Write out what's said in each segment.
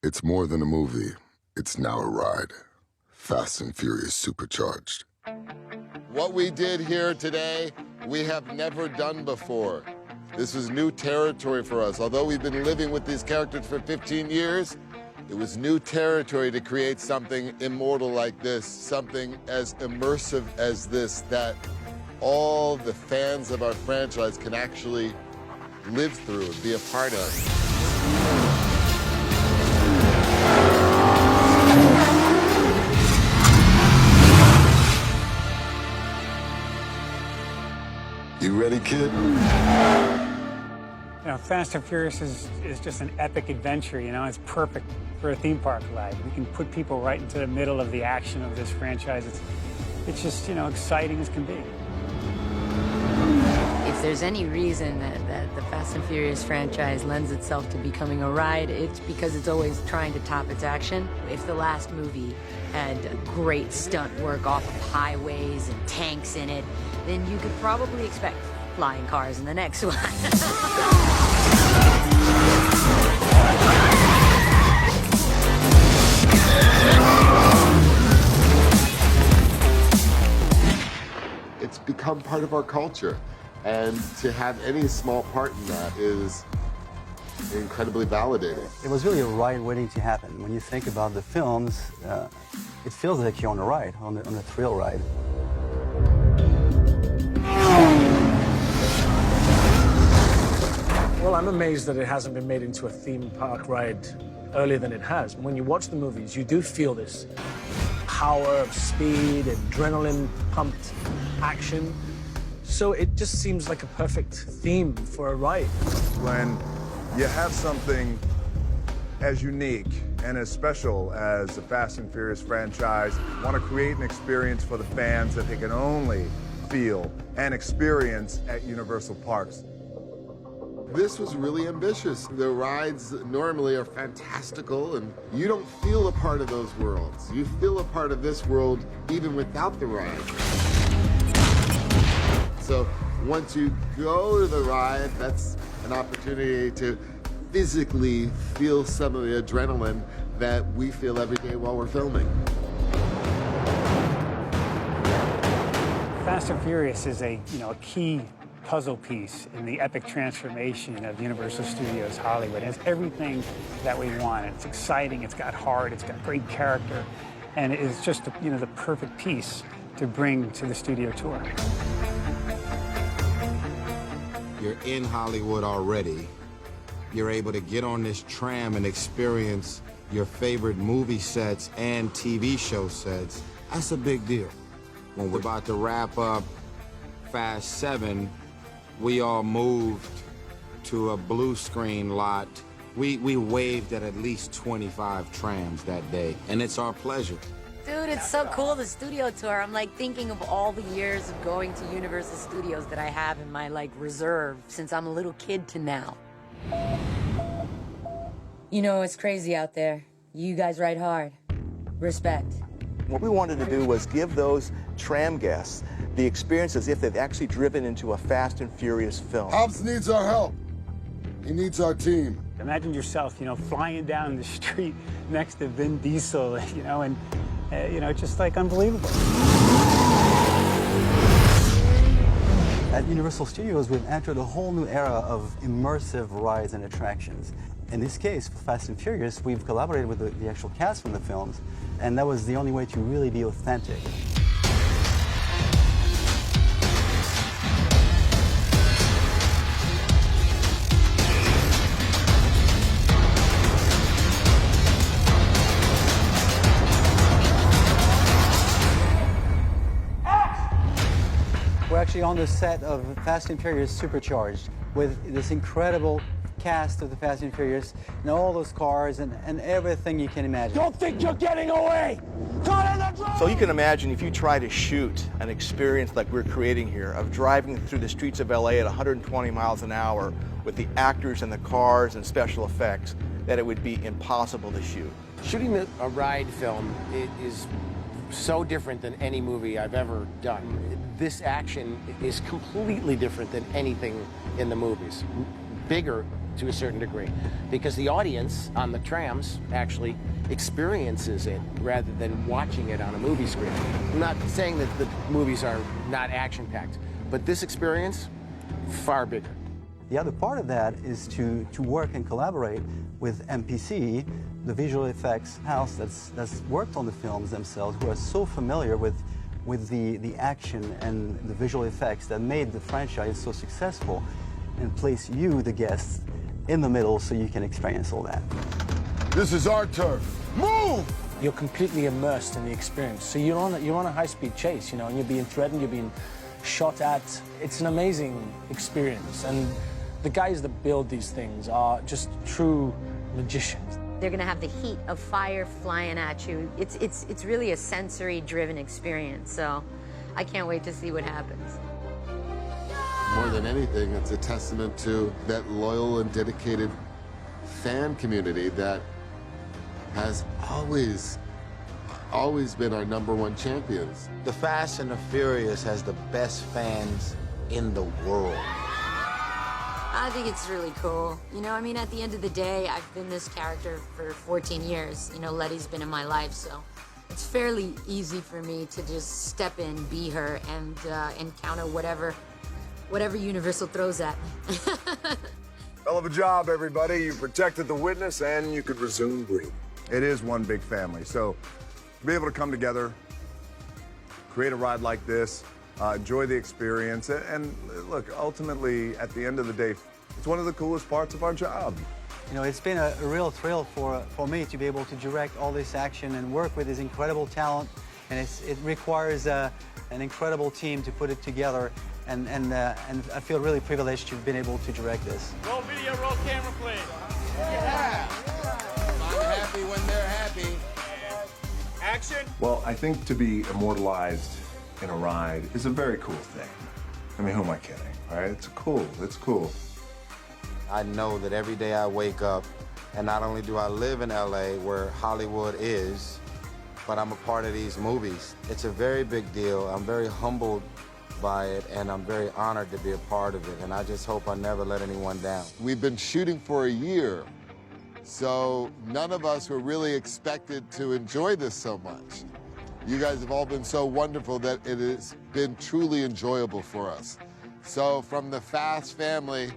It's more than a movie. It's now a ride. Fast and Furious Supercharged. What we did here today, we have never done before. This is new territory for us. Although we've been living with these characters for 15 years, it was new territory to create something immortal like this, something as immersive as this, that all the fans of our franchise can actually live through and be a part of. You ready, kid? You know, Fast and Furious is just an epic adventure, you know? It's perfect for a theme park ride. We can put people right into the middle of the action of this franchise. It's just, you know, exciting as can be. If there's any reason that the Fast and Furious franchise lends itself to becoming a ride, it's because it's always trying to top its action. If the last movie had great stunt work off of highways and tanks in it, then you could probably expect flying cars in the next one. It's become part of our culture, and to have any small part in that is incredibly validating. It was really a ride waiting to happen. When you think about the films, it feels like you're on a ride, on a thrill ride. Well, I'm amazed that it hasn't been made into a theme park ride earlier than it has. When you watch the movies, you do feel this power of speed, adrenaline-pumped action. So it just seems like a perfect theme for a ride. When you have something as unique and as special as the Fast and Furious franchise, want to create an experience for the fans that they can only feel and experience at Universal Parks. This was really ambitious. The rides normally are fantastical, and you don't feel a part of those worlds. You feel a part of this world even without the ride. So once you go to the ride, that's an opportunity to physically feel some of the adrenaline that we feel every day while we're filming. Fast and Furious is a key puzzle piece in the epic transformation of Universal Studios Hollywood. It's everything that we want. It's exciting, it's got heart, it's got great character, and it is just the perfect piece to bring to the studio tour. You're in Hollywood already. You're able to get on this tram and experience your favorite movie sets and TV show sets. That's a big deal. When we're about to wrap up Fast 7, we all moved to a blue screen lot. We waved at least 25 trams that day, and it's our pleasure. Dude, it's so cool, the studio tour. I'm like thinking of all the years of going to Universal Studios that I have in my reserve since I'm a little kid to now. You know, it's crazy out there. You guys ride hard. Respect. What we wanted to do was give those tram guests the experience as if they've actually driven into a Fast and Furious film. Hobbs needs our help. He needs our team. Imagine yourself, flying down the street next to Vin Diesel, and just like unbelievable. At Universal Studios, we've entered a whole new era of immersive rides and attractions. In this case, for Fast and Furious, we've collaborated with the actual cast from the films, and that was the only way to really be authentic. We're actually on the set of Fast and Furious Supercharged with this incredible cast of the Fast and Furious and all those cars and everything you can imagine. Don't think you're getting away! So you can imagine if you try to shoot an experience like we're creating here of driving through the streets of LA at 120 miles an hour with the actors and the cars and special effects, that it would be impossible to shoot. Shooting a ride film is so different than any movie I've ever done. This action is completely different than anything in the movies. Bigger, to a certain degree, because the audience on the trams actually experiences it rather than watching it on a movie screen. I'm not saying that the movies are not action-packed, but this experience, far bigger. The other part of that is to work and collaborate with MPC, the visual effects house that's worked on the films themselves, who are so familiar with the action and the visual effects that made the franchise so successful, and place you, the guests, in the middle so you can experience all that. This is our turf. Move! You're completely immersed in the experience. So you're on a high-speed chase, you know, and you're being threatened, you're being shot at. It's an amazing experience, and the guys that build these things are just true magicians. They're gonna have the heat of fire flying at you. It's really a sensory-driven experience, so I can't wait to see what happens. More than anything, it's a testament to that loyal and dedicated fan community that has always been our #1 champions. The Fast and the Furious has the best fans in the world. I think it's really cool. You know, I mean, at the end of the day, I've been this character for 14 years. You know, Letty's been in my life, so it's fairly easy for me to just step in, be her, and encounter whatever Universal throws at me. Hell of a job, everybody. You protected the witness and you could resume breathing. It is one big family, so to be able to come together, create a ride like this, enjoy the experience, and look, ultimately, at the end of the day, it's one of the coolest parts of our job. You know, it's been a real thrill for me to be able to direct all this action and work with this incredible talent, and it requires an incredible team to put it together, and I feel really privileged to have been able to direct this. Roll video, roll camera, please. Yeah. I'm happy when they're happy. Action. Well, I think to be immortalized in a ride is a very cool thing. I mean, who am I kidding, right? It's cool. I know that every day I wake up, and not only do I live in LA, where Hollywood is, but I'm a part of these movies. It's a very big deal. I'm very humbled by it, and I'm very honored to be a part of it, and I just hope I never let anyone down. We've been shooting for a year, so none of us were really expected to enjoy this so much. You guys have all been so wonderful that it has been truly enjoyable for us. So from the Fast family,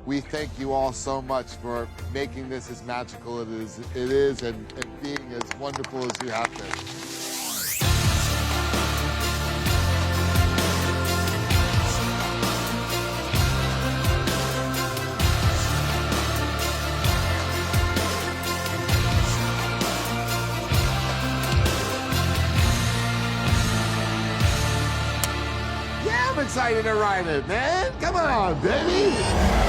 we thank you all so much for making this as magical as it is and being as wonderful as you have been. I'm excited to ride it, man. Come on, baby.